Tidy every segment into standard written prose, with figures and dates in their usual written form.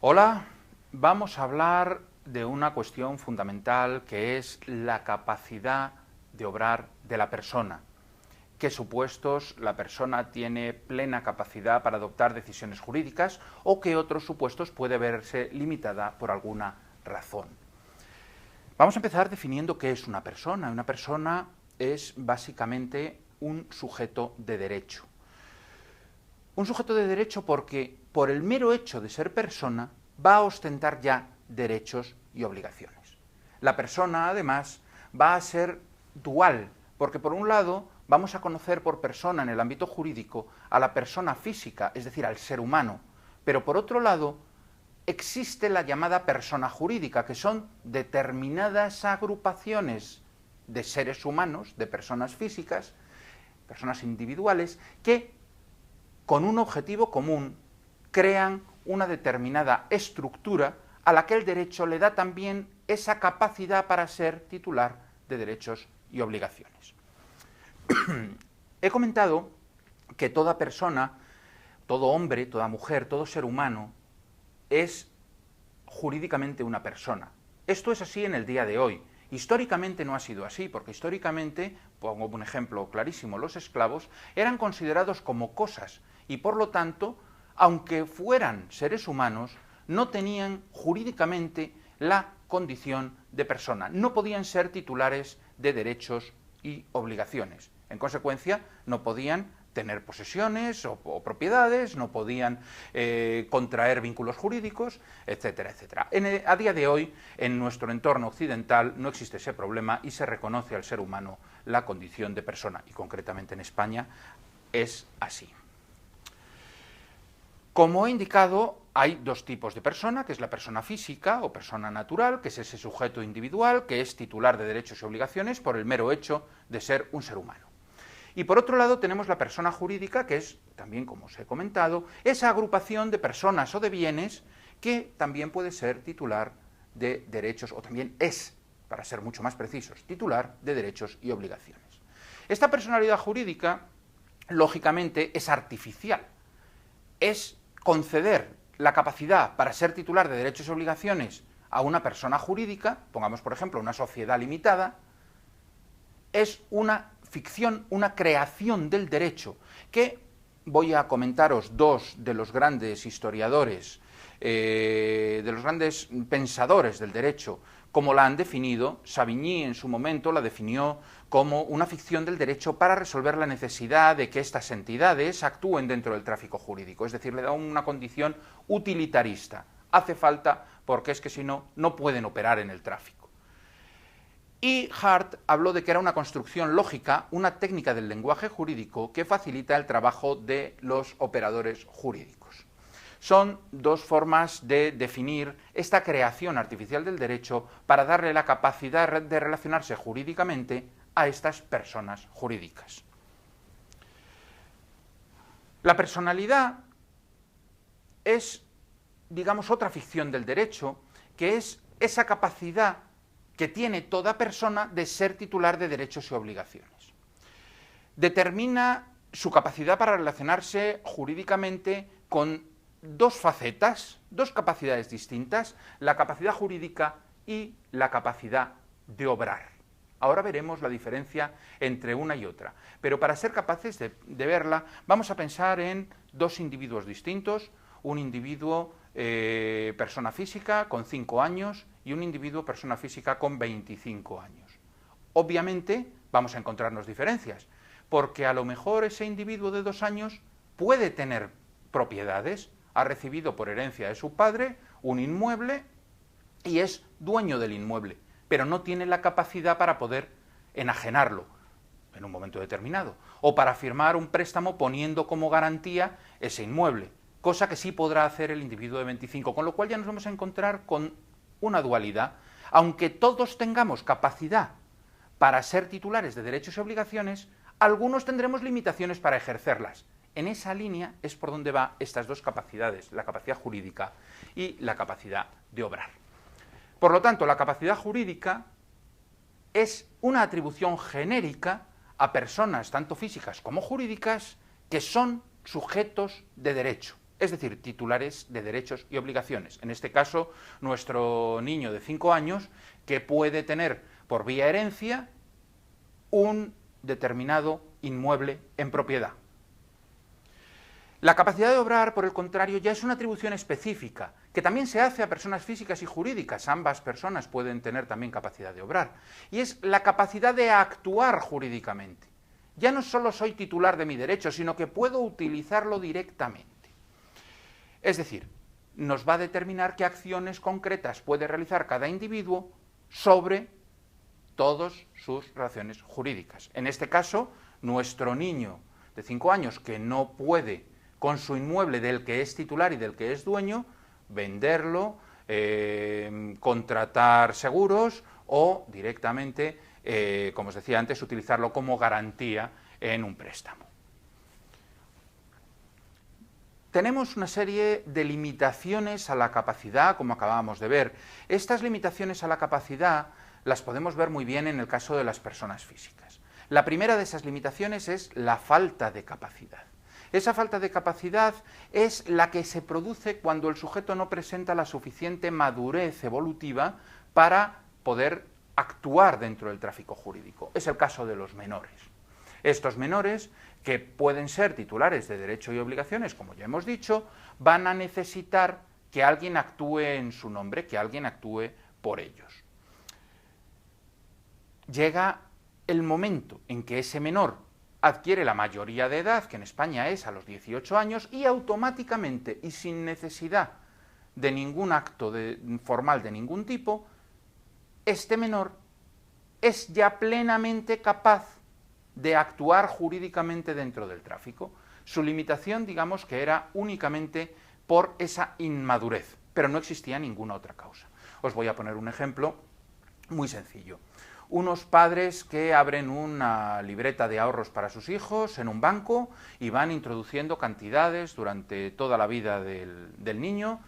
Hola, vamos a hablar de una cuestión fundamental que es la capacidad de obrar de la persona. ¿Qué supuestos la persona tiene plena capacidad para adoptar decisiones jurídicas o qué otros supuestos puede verse limitada por alguna razón? Vamos a empezar definiendo qué es una persona. Una persona es básicamente un sujeto de derecho. Un sujeto de derecho porque, por el mero hecho de ser persona, va a ostentar ya derechos y obligaciones. La persona, además, va a ser dual, porque por un lado vamos a conocer por persona en el ámbito jurídico a la persona física, es decir, al ser humano, pero por otro lado existe la llamada persona jurídica, que son determinadas agrupaciones de seres humanos, de personas físicas, personas individuales, que con un objetivo común crean una determinada estructura a la que el derecho le da también esa capacidad para ser titular de derechos y obligaciones. He comentado que toda persona, todo hombre, toda mujer, todo ser humano es jurídicamente una persona. Esto es así en el día de hoy. Históricamente no ha sido así, porque históricamente, pongo un ejemplo clarísimo, los esclavos eran considerados como cosas y por lo tanto, aunque fueran seres humanos, no tenían jurídicamente la condición de persona, no podían ser titulares de derechos y obligaciones. En consecuencia, no podían tener posesiones o propiedades, no podían contraer vínculos jurídicos, etcétera, etcétera. A día de hoy, en nuestro entorno occidental, no existe ese problema y se reconoce al ser humano la condición de persona, y concretamente en España es así. Como he indicado, hay dos tipos de persona, que es la persona física o persona natural, que es ese sujeto individual que es titular de derechos y obligaciones por el mero hecho de ser un ser humano. Y por otro lado tenemos la persona jurídica, que es, también como os he comentado, esa agrupación de personas o de bienes que también puede ser titular de derechos, o también es, para ser mucho más precisos, titular de derechos y obligaciones. Esta personalidad jurídica, lógicamente, es artificial. Es conceder la capacidad para ser titular de derechos y obligaciones a una persona jurídica, pongamos por ejemplo una sociedad limitada, es una ficción, una creación del derecho, que voy a comentaros dos de los grandes historiadores, de los grandes pensadores del derecho, como la han definido. Savigny en su momento la definió como una ficción del derecho para resolver la necesidad de que estas entidades actúen dentro del tráfico jurídico, es decir, le da una condición utilitarista. Hace falta porque es que si no, no pueden operar en el tráfico. Y Hart habló de que era una construcción lógica, una técnica del lenguaje jurídico que facilita el trabajo de los operadores jurídicos. Son dos formas de definir esta creación artificial del derecho para darle la capacidad de relacionarse jurídicamente a estas personas jurídicas. La personalidad es, digamos, otra ficción del derecho, que es esa capacidad que tiene toda persona de ser titular de derechos y obligaciones. Determina su capacidad para relacionarse jurídicamente con dos facetas, dos capacidades distintas, la capacidad jurídica y la capacidad de obrar. Ahora veremos la diferencia entre una y otra, pero para ser capaces de verla vamos a pensar en dos individuos distintos, un individuo persona física con 5 años y un individuo persona física con 25 años. Obviamente vamos a encontrarnos diferencias, porque a lo mejor ese individuo de 2 años puede tener propiedades, ha recibido por herencia de su padre un inmueble y es dueño del inmueble, pero no tiene la capacidad para poder enajenarlo en un momento determinado, o para firmar un préstamo poniendo como garantía ese inmueble, cosa que sí podrá hacer el individuo de 25, con lo cual ya nos vamos a encontrar con una dualidad. Aunque todos tengamos capacidad para ser titulares de derechos y obligaciones, algunos tendremos limitaciones para ejercerlas. En esa línea es por donde van estas dos capacidades, la capacidad jurídica y la capacidad de obrar. Por lo tanto, la capacidad jurídica es una atribución genérica a personas, tanto físicas como jurídicas, que son sujetos de derecho. es decir, titulares de derechos y obligaciones. En este caso, nuestro niño de 5 años que puede tener por vía herencia un determinado inmueble en propiedad. La capacidad de obrar, por el contrario, ya es una atribución específica, que también se hace a personas físicas y jurídicas. Ambas personas pueden tener también capacidad de obrar. Y es la capacidad de actuar jurídicamente. Ya no solo soy titular de mi derecho, sino que puedo utilizarlo directamente. Es decir, nos va a determinar qué acciones concretas puede realizar cada individuo sobre todas sus relaciones jurídicas. En este caso, nuestro niño de 5 años que no puede, con su inmueble del que es titular y del que es dueño, venderlo, contratar seguros o directamente, como os decía antes, utilizarlo como garantía en un préstamo. Tenemos una serie de limitaciones a la capacidad, como acabamos de ver. Estas limitaciones a la capacidad las podemos ver muy bien en el caso de las personas físicas. La primera de esas limitaciones es la falta de capacidad. Esa falta de capacidad es la que se produce cuando el sujeto no presenta la suficiente madurez evolutiva para poder actuar dentro del tráfico jurídico. Es el caso de los menores. Estos menores, que pueden ser titulares de derechos y obligaciones, como ya hemos dicho, van a necesitar que alguien actúe en su nombre, que alguien actúe por ellos. Llega el momento en que ese menor adquiere la mayoría de edad, que en España es a los 18 años, y automáticamente y sin necesidad de ningún acto formal de ningún tipo, este menor es ya plenamente capaz de actuar jurídicamente dentro del tráfico. Su limitación, digamos, que era únicamente por esa inmadurez, pero no existía ninguna otra causa. Os voy a poner un ejemplo muy sencillo. Unos padres que abren una libreta de ahorros para sus hijos en un banco y van introduciendo cantidades durante toda la vida del niño,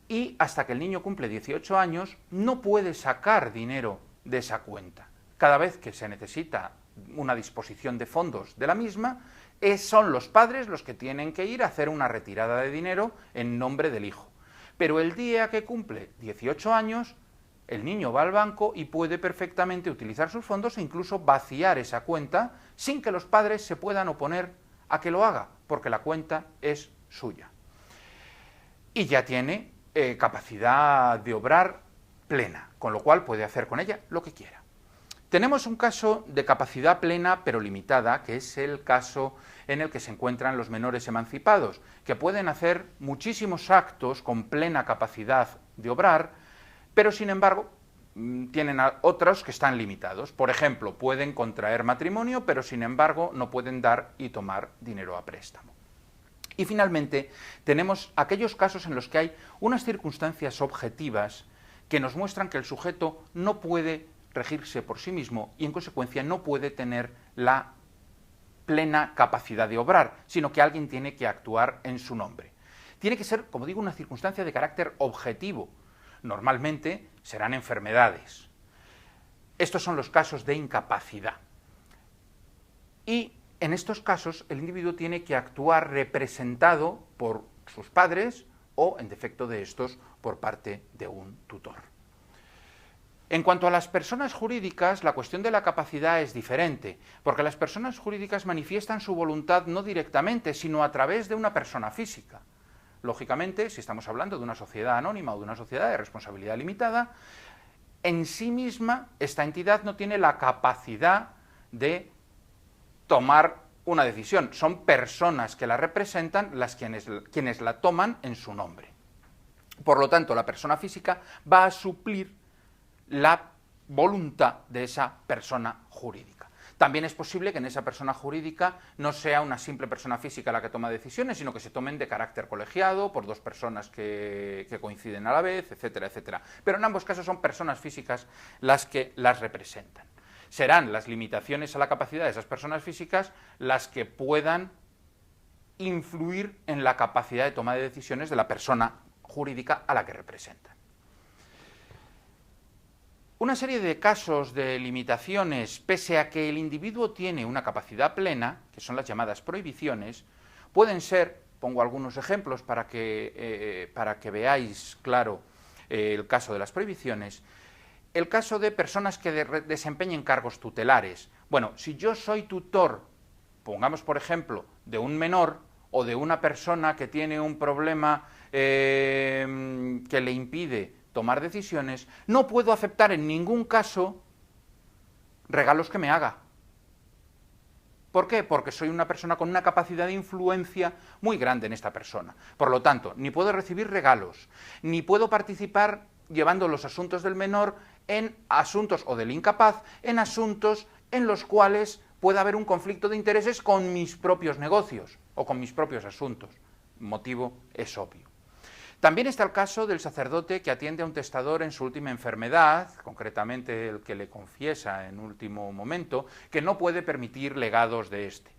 y hasta que el niño cumple 18 años no puede sacar dinero de esa cuenta. Cada vez que se necesita una disposición de fondos de la misma, son los padres los que tienen que ir a hacer una retirada de dinero en nombre del hijo. Pero el día que cumple 18 años, el niño va al banco y puede perfectamente utilizar sus fondos e incluso vaciar esa cuenta sin que los padres se puedan oponer a que lo haga, porque la cuenta es suya. Y ya tiene capacidad de obrar plena, con lo cual puede hacer con ella lo que quiera. Tenemos un caso de capacidad plena pero limitada, que es el caso en el que se encuentran los menores emancipados, que pueden hacer muchísimos actos con plena capacidad de obrar, pero sin embargo tienen otros que están limitados. Por ejemplo, pueden contraer matrimonio, pero sin embargo no pueden dar y tomar dinero a préstamo. Y finalmente tenemos aquellos casos en los que hay unas circunstancias objetivas que nos muestran que el sujeto no puede regirse por sí mismo y en consecuencia no puede tener la plena capacidad de obrar, sino que alguien tiene que actuar en su nombre. Tiene que ser, como digo, una circunstancia de carácter objetivo. Normalmente serán enfermedades. Estos son los casos de incapacidad. Y en estos casos el individuo tiene que actuar representado por sus padres o, en defecto de estos, por parte de un tutor. En cuanto a las personas jurídicas, la cuestión de la capacidad es diferente, porque las personas jurídicas manifiestan su voluntad no directamente, sino a través de una persona física. Lógicamente, si estamos hablando de una sociedad anónima o de una sociedad de responsabilidad limitada, en sí misma esta entidad no tiene la capacidad de tomar una decisión. Son personas que la representan quienes la toman en su nombre. Por lo tanto, la persona física va a suplir la voluntad de esa persona jurídica. También es posible que en esa persona jurídica no sea una simple persona física la que toma decisiones, sino que se tomen de carácter colegiado por dos personas que coinciden a la vez, etcétera, etcétera. Pero en ambos casos son personas físicas las que las representan. Serán las limitaciones a la capacidad de esas personas físicas las que puedan influir en la capacidad de toma de decisiones de la persona jurídica a la que representan. Una serie de casos de limitaciones, pese a que el individuo tiene una capacidad plena, que son las llamadas prohibiciones, pueden ser Pongo algunos ejemplos para que veáis claro el caso de las prohibiciones. El caso de personas que desempeñen cargos tutelares. Bueno, si yo soy tutor, pongamos por ejemplo, de un menor o de una persona que tiene un problema que le impide tomar decisiones, no puedo aceptar en ningún caso regalos que me haga. ¿Por qué? Porque soy una persona con una capacidad de influencia muy grande en esta persona. Por lo tanto, ni puedo recibir regalos, ni puedo participar llevando los asuntos del menor en asuntos, o del incapaz, en asuntos en los cuales pueda haber un conflicto de intereses con mis propios negocios o con mis propios asuntos. El motivo es obvio. También está el caso del sacerdote que atiende a un testador en su última enfermedad, concretamente el que le confiesa en último momento, que no puede permitir legados de éste.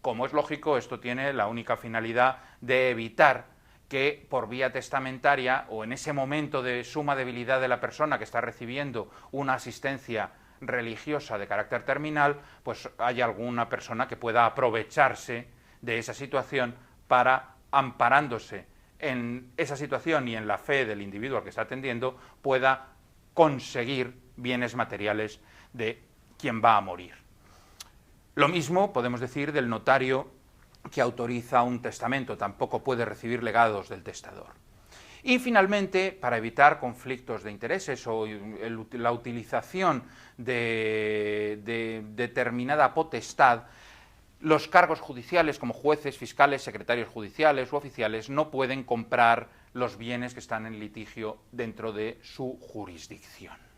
Como es lógico, esto tiene la única finalidad de evitar que por vía testamentaria o en ese momento de suma debilidad de la persona que está recibiendo una asistencia religiosa de carácter terminal, pues haya alguna persona que pueda aprovecharse de esa situación para, amparándose en esa situación y en la fe del individuo al que está atendiendo, pueda conseguir bienes materiales de quien va a morir. Lo mismo podemos decir del notario que autoriza un testamento, tampoco puede recibir legados del testador. Y finalmente, para evitar conflictos de intereses o la utilización de determinada potestad, los cargos judiciales como jueces, fiscales, secretarios judiciales u oficiales no pueden comprar los bienes que están en litigio dentro de su jurisdicción.